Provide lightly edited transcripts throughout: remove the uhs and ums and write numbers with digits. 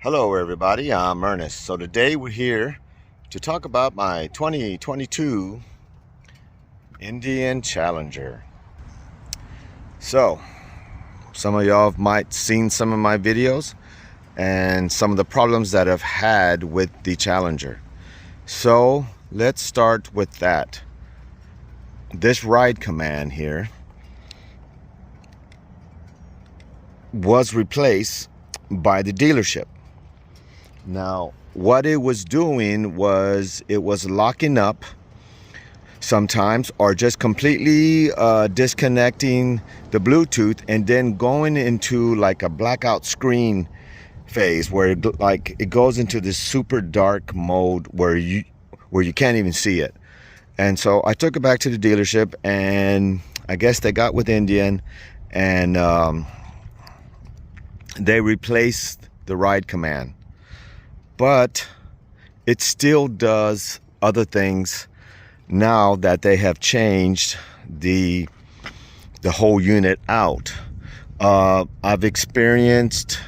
Hello everybody, I'm Ernest. So today we're here to talk about my 2022 Indian Challenger. So some of y'all might seen some of my videos and some of the problems that I've had with the Challenger. So let's start with that. This ride command here was replaced by the dealership. Now, what it was doing was it was locking up sometimes, or just completely disconnecting the Bluetooth and then going into like a blackout screen phase where it goes into this super dark mode where you can't even see it. And so I took it back to the dealership, and I guess they got with Indian, and they replaced the ride command. But it still does other things now that they have changed the whole unit out. I've experienced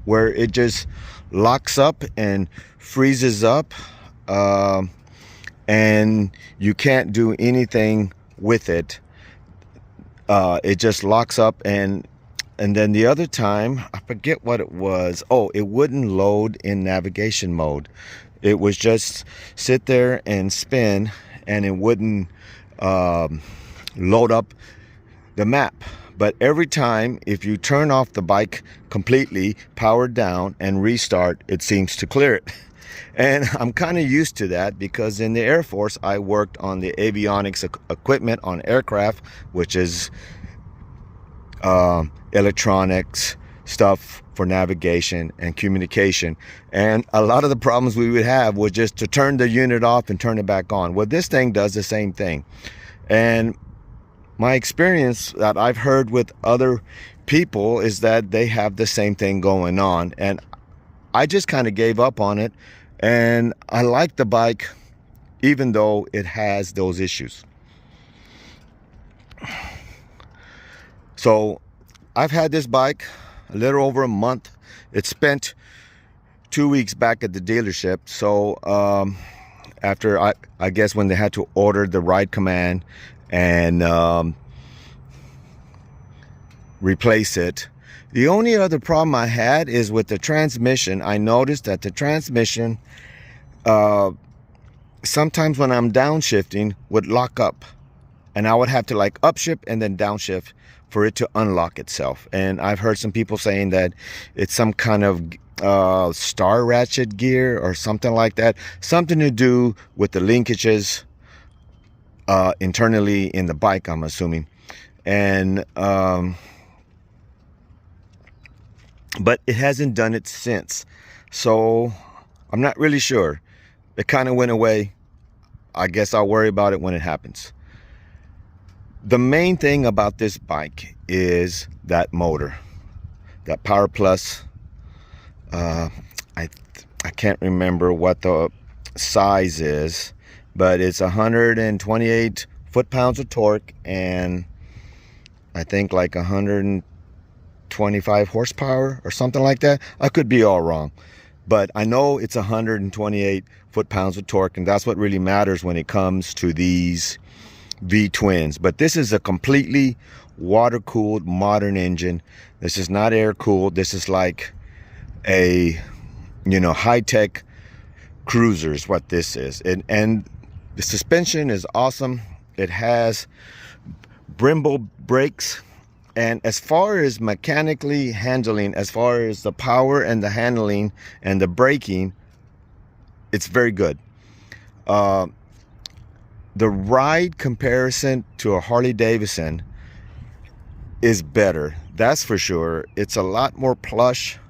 where it just locks up and freezes up, and you can't do anything with it. It just locks up, and then the other time, I forget what it was. Oh, it wouldn't load in navigation mode. It was just sit there and spin, and it wouldn't load up the map. But every time, if you turn off the bike completely, power down, and restart, it seems to clear it. And I'm kind of used to that because in the Air Force, I worked on the avionics equipment on aircraft, which is electronics stuff for navigation and communication. And a lot of the problems we would have was just to turn the unit off and turn it back on. Well, this thing does the same thing. And my experience that I've heard with other people is that they have the same thing going on. And I just kind of gave up on it. And I like the bike, even though it has those issues. So I've had this bike a little over a month. It spent 2 weeks back at the dealership. So after I guess when they had to order the ride command and replace it. The only other problem I had is with the transmission. I noticed that the transmission sometimes when I'm downshifting would lock up, and I would have to like upshift and then downshift for it to unlock itself. And I've heard some people saying that it's some kind of star ratchet gear or something like that. Something to do with the linkages internally in the bike, I'm assuming. And but it hasn't done it since. So I'm not really sure. It kind of went away. I guess I'll worry about it when it happens. The main thing about this bike is that motor, that Power Plus. I can't remember what the size is, but it's 128 foot-pounds of torque and I think like 125 horsepower or something like that. I could be all wrong, but I know it's 128 foot-pounds of torque, and that's what really matters when it comes to these V-twins. But this is a completely water-cooled modern engine. This is not air-cooled. This is like a, high-tech cruiser is what this is. And the suspension is awesome. It has Brembo brakes. And as far as mechanically handling, as far as the power and the handling and the braking, it's very good. The ride comparison to a Harley Davidson is better, that's for sure. It's a lot more plush.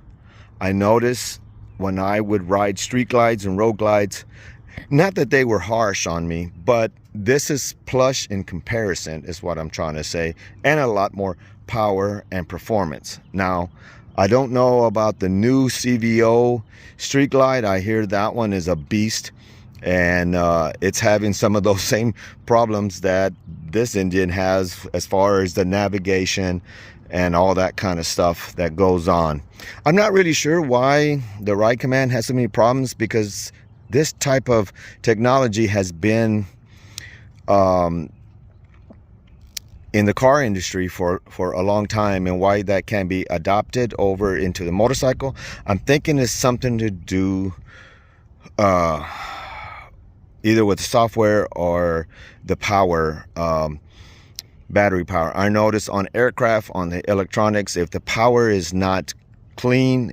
I noticed when I would ride street glides and road glides, not that they were harsh on me, but this is plush in comparison is what I'm trying to say, and a lot more power and performance. Now, I don't know about the new CVO Street Glide. I hear that one is a beast, and it's having some of those same problems that this Indian has as far as the navigation and all that kind of stuff that goes on. I'm not really sure why the Ride Command has so many problems, because this type of technology has been in the car industry for a long time, and why that can be adopted over into the motorcycle, I'm thinking it's something to do either with the software or the power, battery power. I notice on aircraft, on the electronics, if the power is not clean,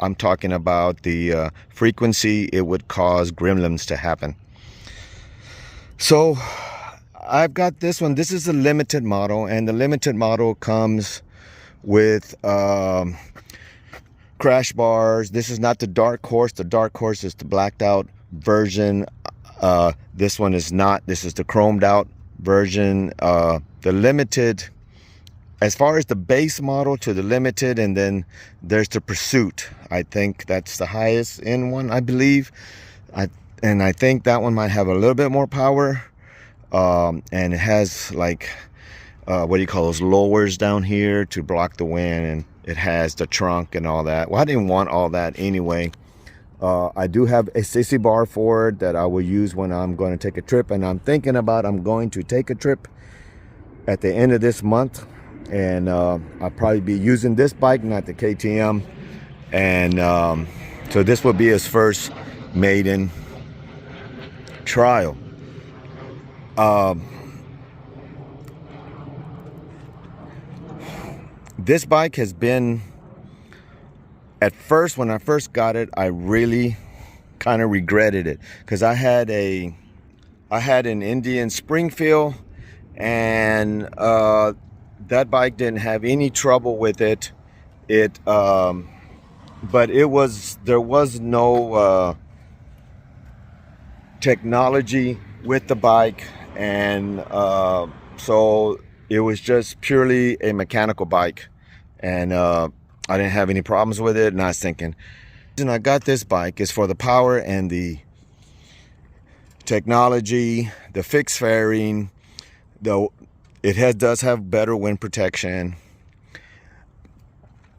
I'm talking about the frequency, it would cause gremlins to happen. So I've got this one. This is a limited model, and the limited model comes with crash bars. This is not the Dark Horse. The Dark Horse is the blacked out version. This one is not. This is the chromed out version. The limited, as far as the base model to the limited, and then there's the Pursuit. I think that's the highest end one, I believe. And I think that one might have a little bit more power. And it has like, what do you call those, lowers down here to block the wind, and it has the trunk and all that. Well, I didn't want all that anyway. I do have a sissy bar for it that I will use when I'm going to take a trip, and I'm thinking about, I'm going to take a trip at the end of this month, and I'll probably be using this bike, not the KTM, and so this will be his first maiden trial. This bike has been, at first, when I first got it, I really kind of regretted it, because I had an Indian Springfield, and that bike didn't have any trouble with it. But there was no technology with the bike, and so it was just purely a mechanical bike, and I didn't have any problems with it. And I was thinking, the reason I got this bike is for the power and the technology, the fixed fairing, though it does have better wind protection,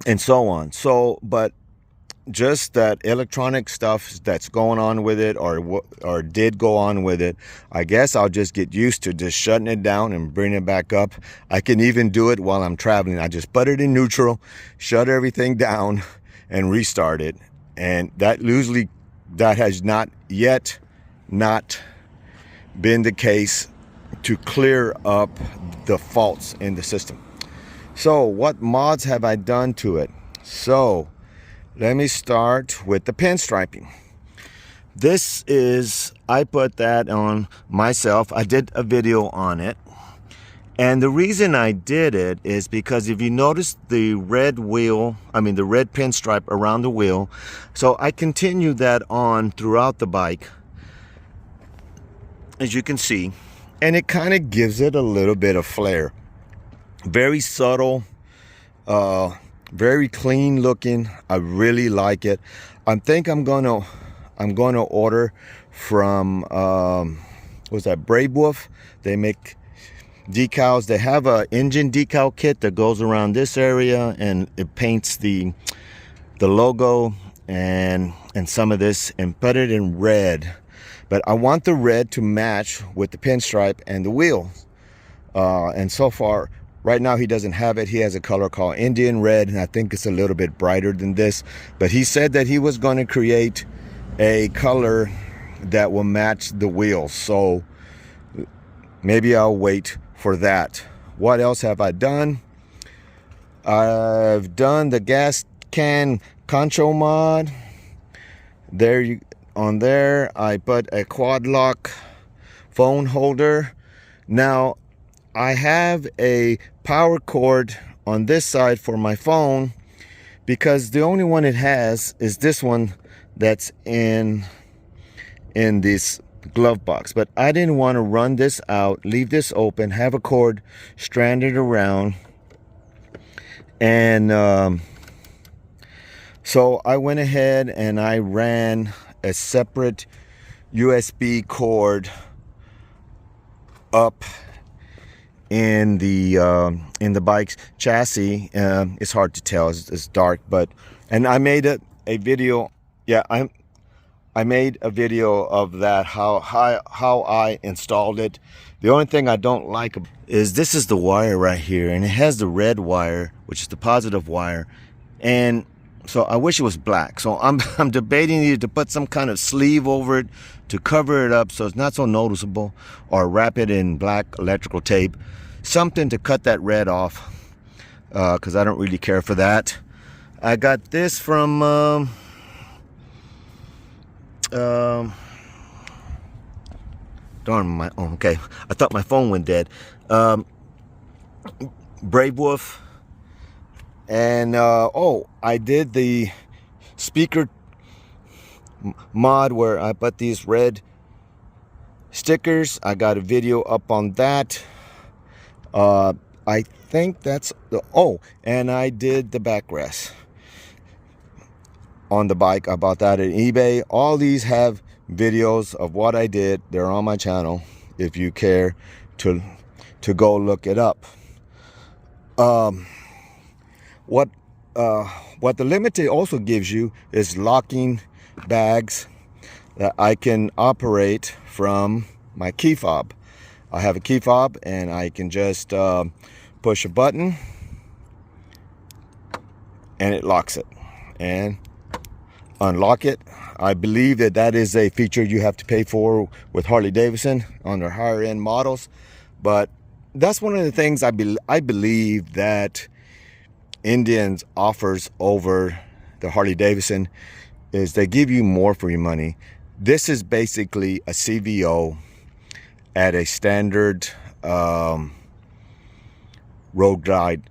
and so on. So, but just that electronic stuff that's going on with it, or did go on with it, I guess I'll just get used to just shutting it down and bringing it back up. I can even do it while I'm traveling. I just put it in neutral, shut everything down, and restart it. And that has not yet been the case to clear up the faults in the system. So what mods have I done to it? So let me start with the pinstriping. This is, I put that on myself. I did a video on it. And the reason I did it is because if you notice the red wheel, the red pinstripe around the wheel, so I continued that on throughout the bike, as you can see, and it kind of gives it a little bit of flair. Very subtle, very clean looking. I really like it. I think I'm gonna order from what's that, Brave Wolf. They make decals. They have a engine decal kit that goes around this area, and it paints the logo and some of this, and put it in red. But I want the red to match with the pinstripe and the wheel. And so far, right now he doesn't have it. He has a color called Indian Red, and I think it's a little bit brighter than this. But he said that he was going to create a color that will match the wheels. So maybe I'll wait for that. What else have I done? I've done the gas can concho mod. On there, I put a quad lock phone holder. Now, I have a power cord on this side for my phone, because the only one it has is this one that's in this glove box. But I didn't want to run this out, leave this open, have a cord stranded around. And so I went ahead and I ran a separate USB cord up in the bike's chassis. It's hard to tell, it's dark, but, and I made a video. Yeah, I made a video of that, how I installed it. The only thing I don't like is this is the wire right here, and it has the red wire, which is the positive wire, and so I wish it was black. So I'm debating either to put some kind of sleeve over it to cover it up so it's not so noticeable, or wrap it in black electrical tape, something to cut that red off, because I don't really care for that. I got this from darn, my, oh, okay, I thought my phone went dead. Brave Wolf. And oh, I did the speaker mod where I put these red stickers. I got a video up on that. I think that's the, oh, and I did the backrest on the bike. I bought that at eBay. All these have videos of what I did. They're on my channel if you care to go look it up. What the Limited also gives you is locking bags that I can operate from my key fob. I have a key fob, and I can just push a button and it locks it, and unlock it. I believe that is a feature you have to pay for with Harley Davidson on their higher end models, but that's one of the things I believe that Indian offers over the Harley Davidson, is they give you more for your money. This is basically a CVO at a standard road glide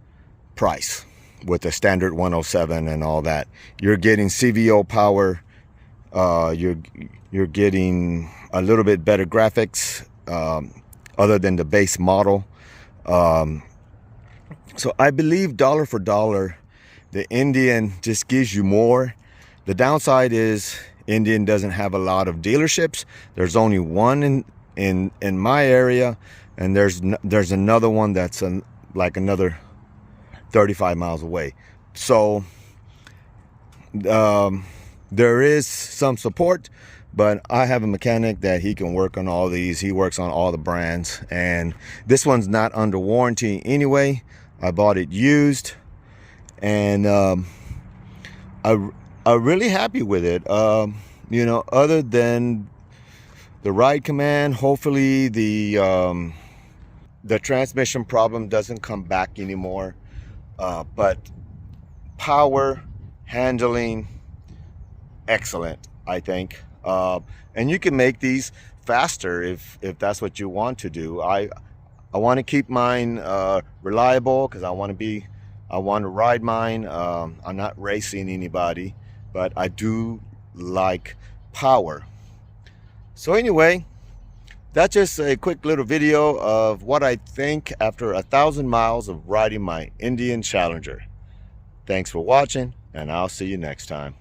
price with a standard 107 and all that. You're getting CVO power. You're getting a little bit better graphics other than the base model. So I believe dollar for dollar, the Indian just gives you more. The downside is Indian doesn't have a lot of dealerships. There's only one in my area, and there's another one that's like another 35 miles away. So there is some support, but I have a mechanic that he can work on all these. He works on all the brands, and this one's not under warranty anyway. I bought it used, and I'm really happy with it. You know, other than the ride command, hopefully the transmission problem doesn't come back anymore. But power, handling, excellent, I think. And you can make these faster if that's what you want to do. I want to keep mine reliable, because I want to ride mine. I'm not racing anybody, but I do like power. So anyway, that's just a quick little video of what I think after 1,000 miles of riding my Indian Challenger. Thanks for watching, and I'll see you next time.